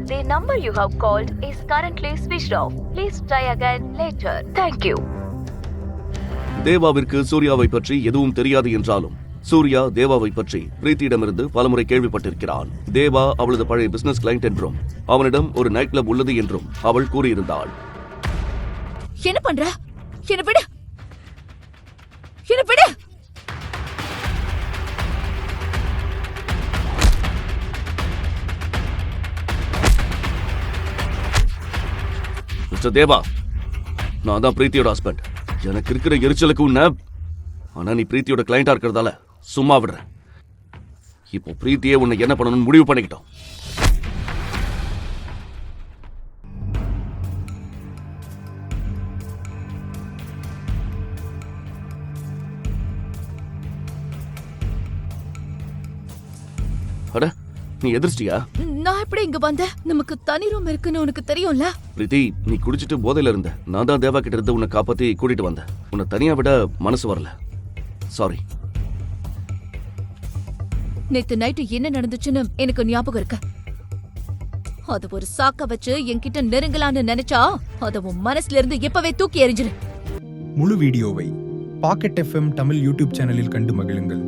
The number you have called is currently switched off. Please try again later. Thank you. தேவாவிற்கு சூர்யாவை பற்றி எதுவும் தெரியாது என்றாலும் சூர்யா தேவாவை பற்றி பிரீத்தியிடமிருந்து பலமுறை கேள்விப்பட்டிருக்கிறான். தேவா அவளது பழைய பிசினஸ் கிளையண்ட் என்றும் அவனிடம் ஒரு நைட் கிளப் உள்ளது என்றும் அவள் கூறியிருந்தாள். என்ன பண்ற? என்ன விடு, என்ன விடு. மிஸ்டர் தேவா, நான் தான் பிரீத்தியோட ஹஸ்பண்ட். எனக்கு இருக்கிற எரிச்சலுக்கு உன்ன, ஆனா நீ பிரீத்தியோட கிளையண்டா இருக்கிறதால சும்மா விடுற. இப்போ பிரீத்தியே உன்னை என்ன பண்ணணும்னு முடிவு பண்ணிக்கிட்டோம். அட, நீ எதிர்ச்சியா? நான் எப்படி இங்க வந்தேன்? நமக்கு தனி ரூம் இருக்குன்னு உனக்கு தெரியும்ல. பிரீத்தி, நீ குடிச்சிட்டு போதையில இருந்த. நான் தான் தேவா கிட்ட இருந்து உன்னை காப்பாத்தி கூட்டிட்டு வந்தேன். உன்னை தனியா விட மனசு வரல. சாரி. நேத்து நைட்டு என்ன நடந்துச்சுன்னு எனக்கு ஞாபகம் இருக்கு. அது ஒரு சாக்க வச்சு என்கிட்ட நெருங்கலான்னு நினைச்சா அத உன் மனசுல இருந்து இப்பவே தூக்கி எறிஞ்சிரு. முழு வீடியோவை பாக்கெட் FM தமிழ் யூடியூப் சேனலில் கண்டு மகிழுங்கள்.